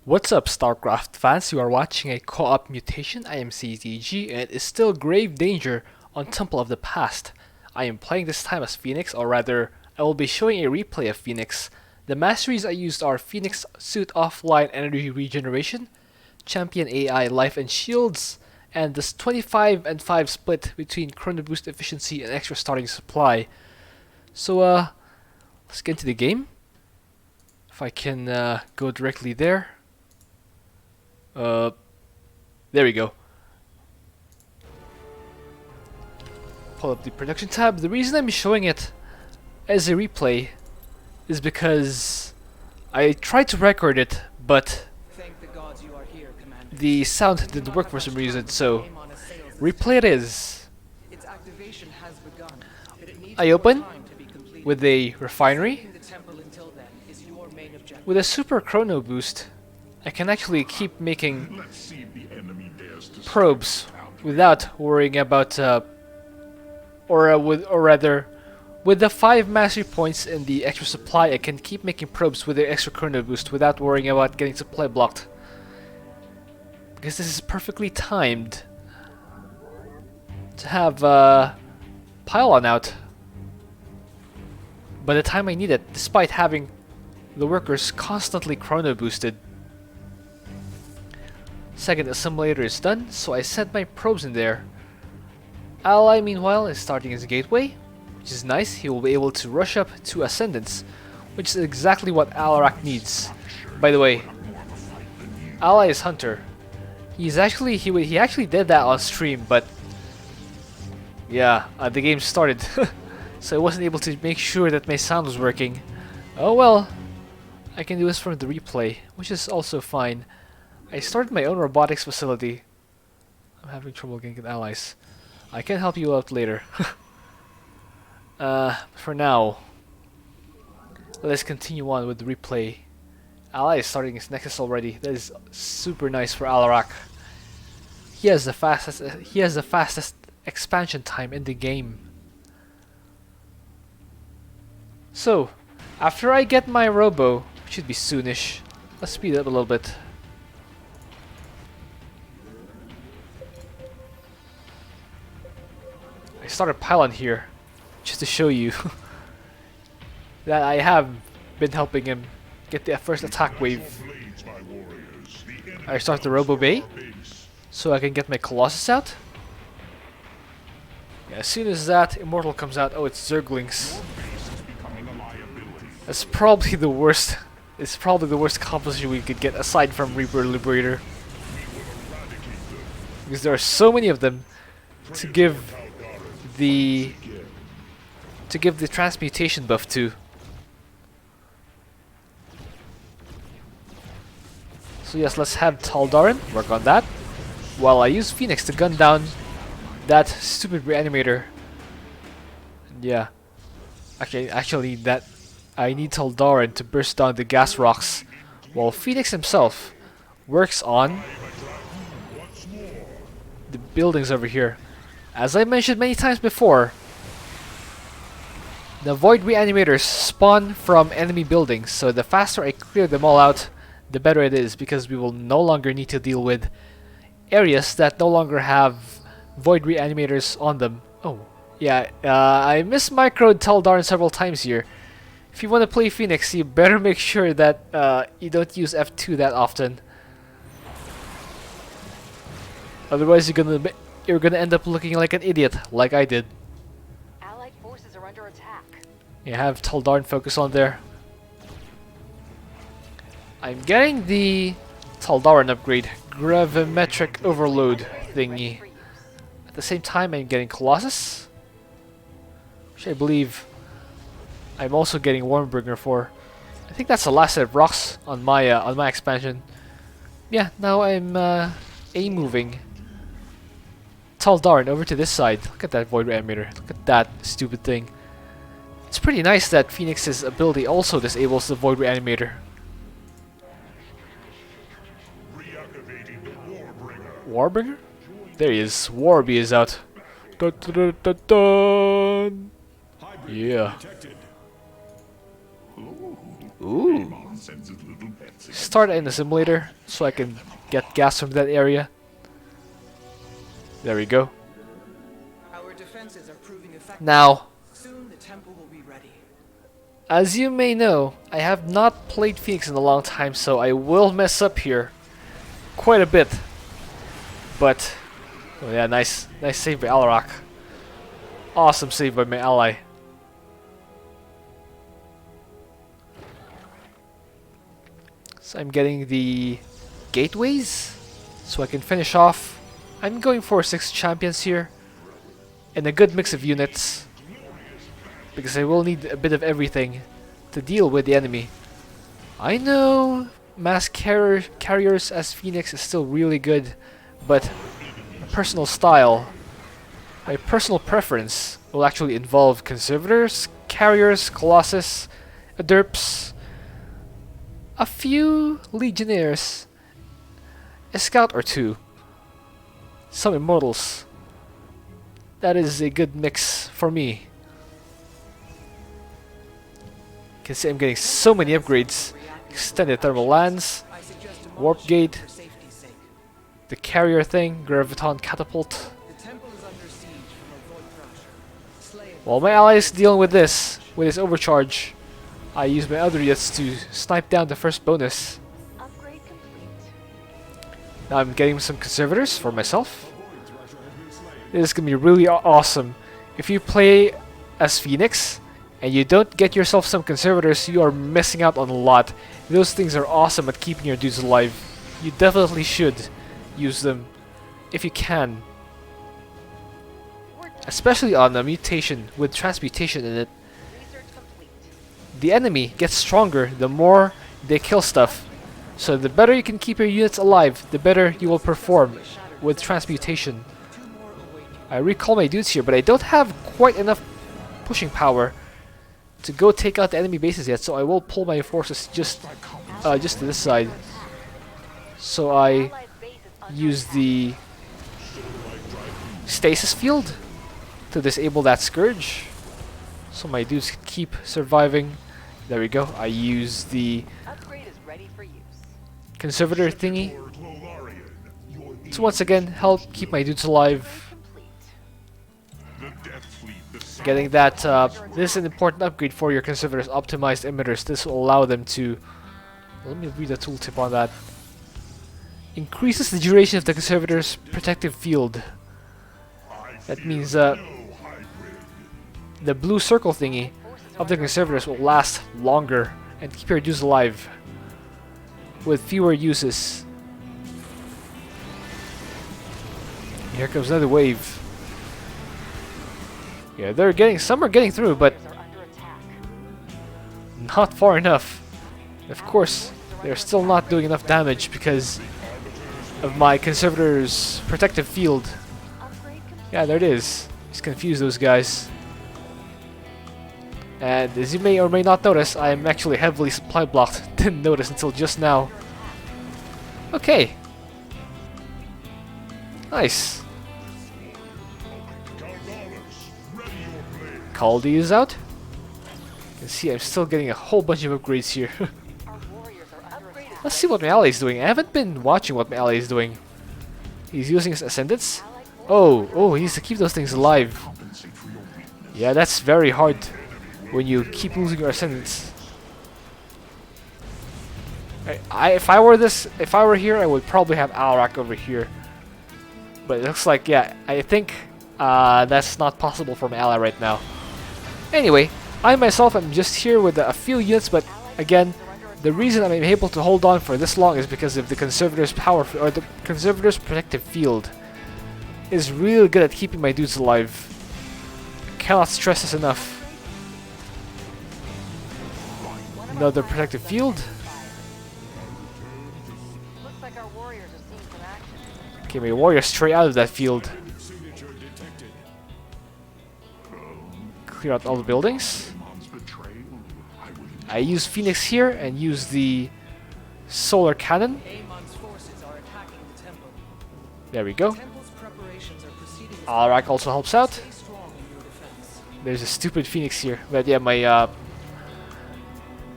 What's up, Starcraft fans? You are watching a co-op mutation. I am CTG, and it is still grave danger on Temple of the Past. I am playing this time as Fenix, or rather, I will be showing a replay of Fenix. The masteries I used are Fenix Suit Offline Energy Regeneration, Champion AI Life and Shields, and this 25 and 5 split between Chrono Boost Efficiency and Extra Starting Supply. So, let's get into the game. If I can go directly there. There we go. Pull up the production tab. The reason I'm showing it as a replay is because I tried to record it, but the sound didn't work for some reason, so replay it is. I open with a refinery. With a super chrono boost, I can actually keep making probes without worrying about, or rather, with the 5 mastery points and the extra supply, I can keep making probes with the extra chrono boost without worrying about getting supply blocked. Because this is perfectly timed to have pylon out by the time I need it, despite having the workers constantly chrono boosted. Second assimilator is done, so I sent my probes in there. Ally, meanwhile, is starting his gateway, which is nice. He will be able to rush up to Ascendance, which is exactly what Alarak needs. By the way, Ally is Hunter. He actually did that on stream, but yeah, the game started, so I wasn't able to make sure that my sound was working. Oh well, I can do this from the replay, which is also fine. I started my own robotics facility. I'm having trouble getting allies. I can help you out later. For now, let's continue on with the replay. Ally is starting his nexus already. That is super nice for Alarak. He has the fastest expansion time in the game. So, after I get my robo, which should be soonish, let's speed it up a little bit. I started pylon here, just to show you that I have been helping him get the first attack wave. I start the Robo Bay, so I can get my Colossus out. Yeah, as soon as that Immortal comes out, oh, it's Zerglings. That's probably the worst. It's probably the worst composition we could get aside from Reaper Liberator, because there are so many of them to give the transmutation buff to. So yes, let's have Taldarin work on that, while I use Fenix to gun down that stupid Reanimator. Yeah, actually that I need Taldarin to burst down the gas rocks, while Fenix himself works on the buildings over here. As I mentioned many times before, the Void Reanimators spawn from enemy buildings, so the faster I clear them all out, the better it is, because we will no longer need to deal with areas that no longer have Void Reanimators on them. Oh, yeah, I mismicroed Taldarin several times here. If you want to play Fenix, you better make sure that you don't use F2 that often. Otherwise, you're gonna end up looking like an idiot, like I did. Allied forces are under attack. You have Taldarin focus on there. I'm getting the Taldarin upgrade, gravimetric overload thingy. At the same time, I'm getting Colossus, which I believe I'm also getting Wormbringer for. I think that's the last set of rocks on my expansion. Yeah, now I'm A-moving Taldarin over to this side. Look at that Void Reanimator. Look at that stupid thing. It's pretty nice that Fenix's ability also disables the Void Reanimator. Warbringer? There he is. Warby is out. Dun, dun, dun, dun. Yeah. Ooh. start in the simulator so I can get gas from that area. There we go. Our defenses are proving effective. Now, Soon the temple will be ready. as you may know, I have not played Fenix in a long time, so I will mess up here quite a bit. But, oh yeah, nice save by Alarak. Awesome save by my ally. So I'm getting the gateways, so I can finish off. I'm going for 6 champions here, and a good mix of units, because I will need a bit of everything to deal with the enemy. I know mass carriers as Fenix is still really good, but personal style, my personal preference will actually involve conservators, carriers, colossus, derps, a few legionnaires, a scout or 2, some immortals. That is a good mix for me. You can see I'm getting so many upgrades. Extended thermal lance, I suggest a warp gate, for safety's sake. the carrier thing, graviton catapult. The temple is under siege from a void thrasher. Slay it. While my ally is dealing with this, with his overcharge, I use my other units to snipe down the first bonus. Upgrade complete. Now I'm getting some conservators for myself. This is gonna be really awesome. If you play as Fenix and you don't get yourself some conservators, you are missing out on a lot. Those things are awesome at keeping your dudes alive. You definitely should use them if you can. Especially on a mutation with transmutation in it. Research complete. The enemy gets stronger the more they kill stuff. So the better you can keep your units alive, the better you will perform with transmutation. I recall my dudes here, but I don't have quite enough pushing power to go take out the enemy bases yet, so I will pull my forces just to this side. So I Allied base is under use attack. the stasis field to disable that scourge, so my dudes can keep surviving. There we go. I use the Upgrade is ready for use. conservator thingy to once again help keep my dudes alive. Getting that, this is an important upgrade for your conservators. Optimized emitters. This will allow them to, let me read the tooltip on that. Increases the duration of the conservator's protective field. That means the blue circle thingy of the conservators will last longer and keep your dudes alive with fewer uses. Here comes another wave. Yeah, some are getting through, but Are under attack. not far enough. Of course, they're still not doing enough damage because of my conservator's protective field. Upgrade complete. Yeah, there it is. Just confuse those guys. And as you may or may not notice, I am actually heavily supply blocked. Didn't notice until just now. Okay. Nice. Caldi is out. You can see I'm still getting a whole bunch of upgrades here. Our warriors are under attack. Let's see what my ally is doing. I haven't been watching what my ally is doing. He's using his ascendants. Allied forces Oh, he needs to keep those things alive. Yeah, that's very hard when you keep losing your ascendants. If I were here, I would probably have Alarak over here. But it looks like, yeah, I think that's not possible for my ally right now. Anyway, I myself am just here with a few units, but again, the reason I'm able to hold on for this long is because of the conservator's power, or the conservator's protective field is really good at keeping my dudes alive. I cannot stress this enough. Another protective field. Looks like our warriors are seeing some action. Okay, my warrior straight out of that field. Clear out all the buildings. I use Fenix here and use the solar cannon. Amon's forces are attacking the temple. There we go. Temple's preparations are proceeding as Alarak also helps out. Stay strong in your defense. There's a stupid Phoenix here, but yeah, my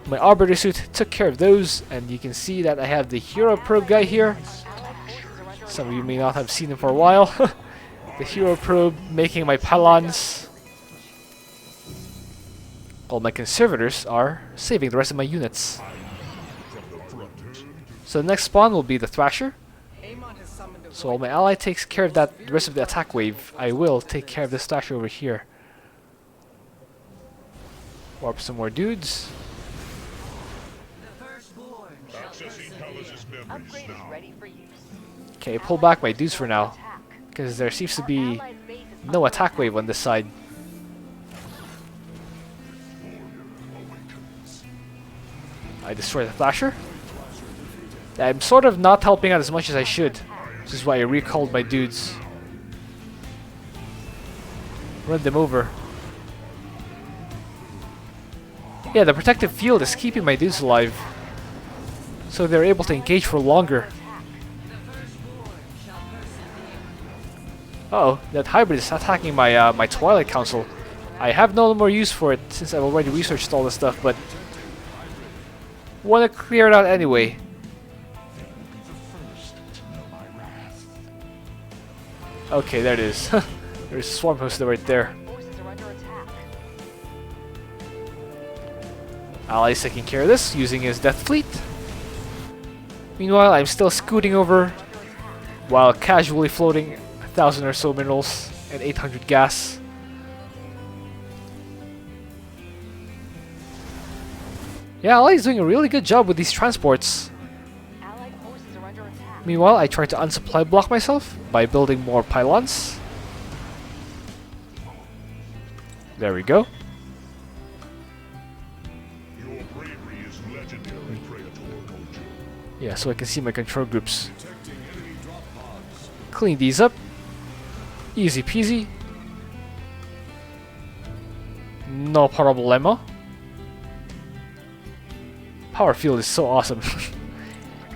My Arbiter suit took care of those, and you can see that I have the Hero Probe guy here. Some of you may not have seen him for a while. The Hero Probe making my pylons. All my conservators are saving the rest of my units. So the next spawn will be the Thrasher. So while my ally takes care of the rest of the attack wave, I will take care of this Thrasher over here. Warp some more dudes. Upgrade is ready for use. Okay, pull back my dudes for now, because there seems to be no attack wave on this side. I destroy the Thrasher. I'm sort of not helping out as much as I should, which is why I recalled my dudes. Run them over. Yeah, the protective field is keeping my dudes alive, so they're able to engage for longer. Uh oh, that hybrid is attacking my my Twilight Council. I have no more use for it since I've already researched all this stuff, but want to clear it out anyway. Okay, there it is. There's a swarm host right there. Forces are under attack. Ally's taking care of this using his Death Fleet. Meanwhile, I'm still scooting over while casually floating 1,000 or so minerals and 800 gas. Yeah, Ally's doing a really good job with these transports. Allied forces are under attack. Meanwhile, I try to unsupply block myself by building more pylons. There we go. Your bravery is legendary, Praetor Mojo. Yeah, so I can see my control groups. Clean these up. Easy peasy. No problemo. Power field is so awesome.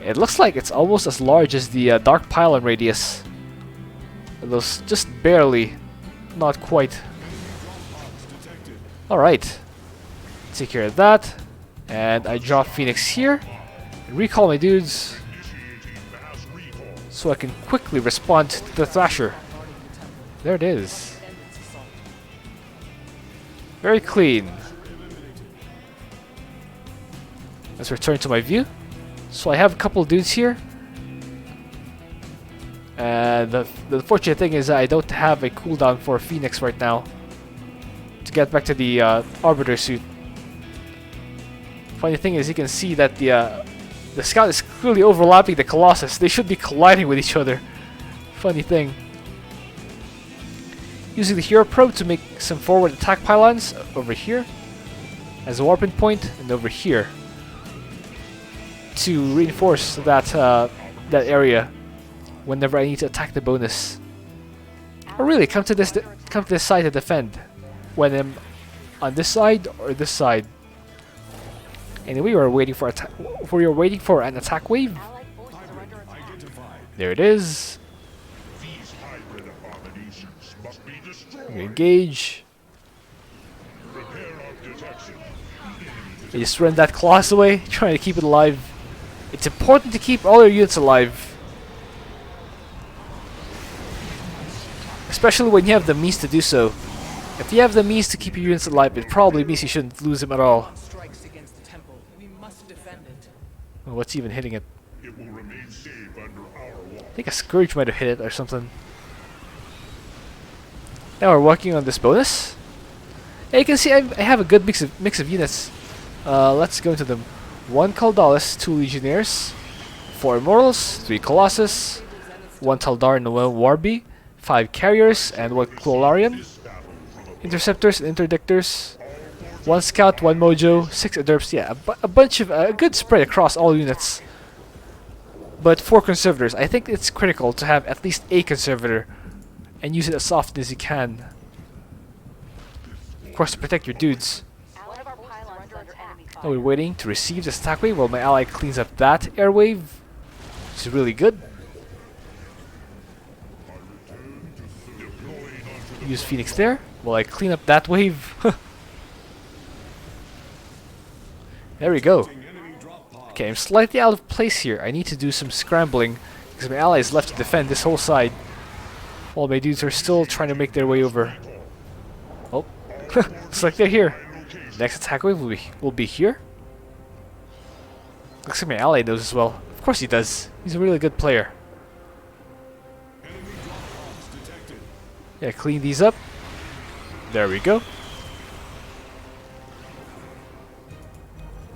It looks like it's almost as large as the Dark Pylon radius. Those just barely, not quite. Alright. Take care of that. And I drop Fenix here. And recall my dudes so I can quickly respond to the Thrasher. There it is. Very clean. Let's return to my view. So I have a couple dudes here. And the unfortunate thing is that I don't have a cooldown for Fenix right now to get back to the Arbiter suit. Funny thing is, you can see that the Scout is clearly overlapping the Colossus. They should be colliding with each other. Funny thing. Using the Hero Probe to make some forward attack pylons over here as a warping point, and over here to reinforce that that area whenever I need to attack the bonus. Or really, come to this side to defend when I'm on this side or this side. Anyway, we're waiting for an attack wave. Allied forces are under attack. There it is. These hybrid abominations must be destroyed. Engage. Repair of detection. You just run that Colossus away, trying to keep it alive. It's important to keep all your units alive. Especially when you have the means to do so. If you have the means to keep your units alive, it probably means you shouldn't lose them at all. Strikes against the temple. We must defend it. Oh, what's even hitting it? It will remain safe under our wall. I think a Scourge might have hit it or something. Now we're working on this bonus. Yeah, you can see I have a good mix of units. Let's go into them. 1 Caldalis, 2 Legionnaires, 4 Immortals, 3 Colossus, 1 Taldar and 1 Warby, 5 Carriers and 1 Clolarian, Interceptors and Interdictors, 1 Scout, 1 Mojo, 6 Adurps. Yeah, a bunch of a good spread across all units. But 4 Conservators. I think it's critical to have at least a Conservator and use it as often as you can. Of course, to protect your dudes. One of our pylons are under enemy fire. Now we're waiting to receive this attack wave while my ally cleans up that airwave, which is really good. Use Phoenix there while I clean up that wave. There we go. Detecting enemy drop pod. Okay, I'm slightly out of place here. I need to do some scrambling because my allies left to defend this whole side while my dudes are still trying to make their way over. Oh, looks like they're here. Next attack wave will be here. Looks like my ally knows as well. Of course he does. He's a really good player. Enemy drop pods detected. Yeah, clean these up. There we go.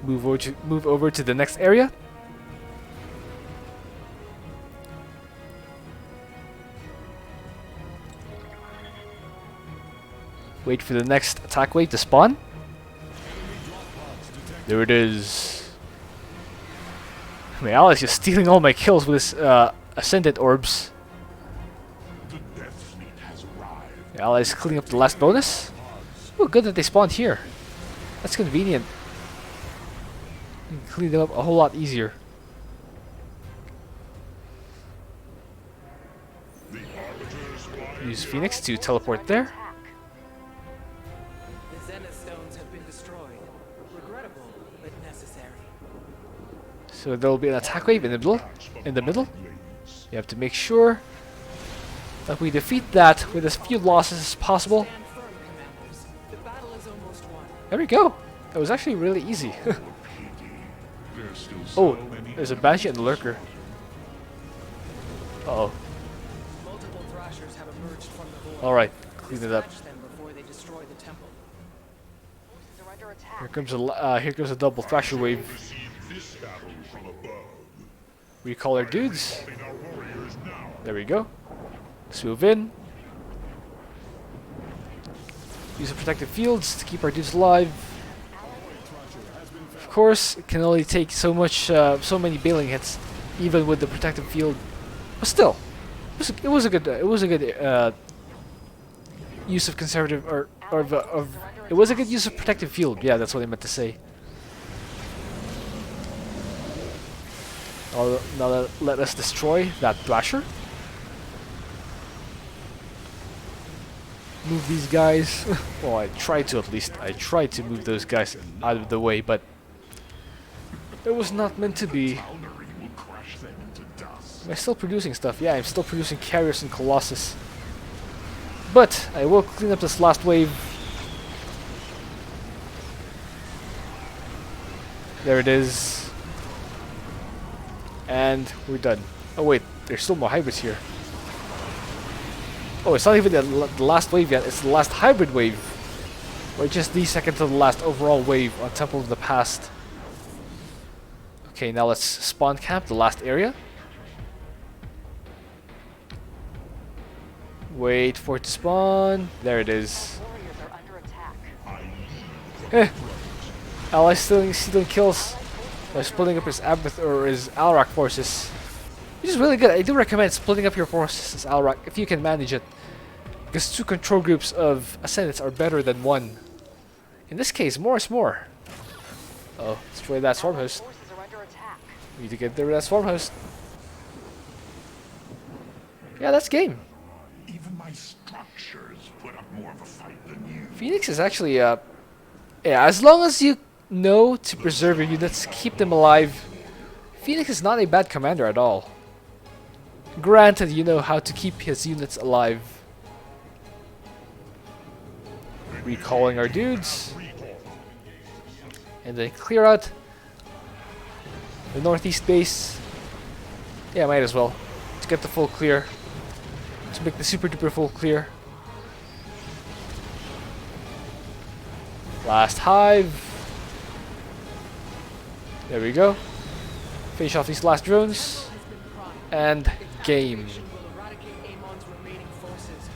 Move over to the next area. Wait for the next attack wave to spawn. There it is. My ally's just stealing all my kills with his ascendant orbs. The Death Fleet has arrived. My ally's cleaning up the last bonus. Oh, good that they spawned here. That's convenient. You can clean them up a whole lot easier. The Arbiters fly Use Phoenix to teleport there. The Zenith stones have been destroyed. Regrettable, but necessary. So there will be an attack wave in the middle. In the middle, blades. you have to make sure that we defeat that with as few losses as possible. Stand firm, commanders. The battle is almost won. There we go. That was actually really easy. There's still Oh, so many there's a Banshee and a Lurker. Uh-oh. Multiple thrashers have emerged from the void. Alright, clean it up. Dispatch them before they destroy the temple. Forces are under attack. Here comes a double Thrasher wave. receive this battle from above. Recall our dudes. Calling our warriors now. There we go. Let's move in. Use the protective fields to keep our dudes alive. Of course, it can only take so many bailing hits, even with the protective field. But still, it was a good use of conservative it was a good use of protective field. Yeah, that's what I meant to say. Now let us destroy that Thrasher. Move these guys. Well, I tried to at least. I tried to move those guys out of the way, but it was not meant to be. Foundry will crush them into dust. Am I still producing stuff? Yeah, I'm still producing Carriers and Colossus. But I will clean up this last wave. There it is. And we're done. Oh wait, there's still more hybrids here. Oh, it's not even the last wave yet, it's the last hybrid wave. Or just the second to the last overall wave on Temple of the Past. Okay, now let's spawn camp the last area. Wait for it to spawn. There it is. Warriors are under attack. Eh. Ally stealing kills by splitting up his Abath or his Alrak forces. Which is really good. I do recommend splitting up your forces as Alrak if you can manage it. Because 2 control groups of Ascendants are better than 1. In this case, more is more. Oh, destroy that Swarm Host. Forces are under attack. We need to get rid of that Swarm Host. Yeah, that's game. Even my structures put up more of a fight than you. Phoenix is actually, yeah, as long as you know to preserve your units, keep them alive, Phoenix is not a bad commander at all. Granted, you know how to keep his units alive. Recalling our dudes. And then clear out the northeast base. Yeah, might as well. To get the full clear. To make the super duper full clear. Last hive. There we go. Finish off these last drones. And game. Will eradicate Amon's remaining forces.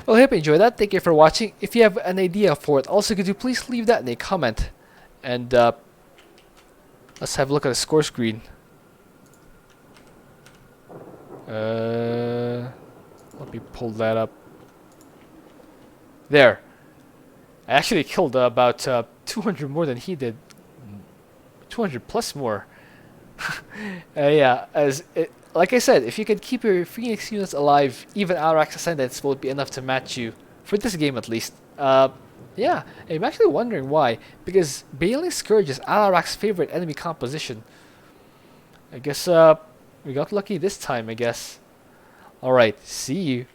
Well, I hope you enjoyed that. Thank you for watching. If you have an idea for it, also could you please leave that in a comment. And let's have a look at the score screen. Let me pull that up. There. I actually killed about 200 more than he did. 200 plus more. Yeah, like I said, if you can keep your Phoenix units alive, even Alrak's Ascendants will be enough to match you, for this game at least. Yeah, I'm actually wondering why. Because Baling Scourge is Alarak's favorite enemy composition. I guess we got lucky this time, I guess. Alright, see you.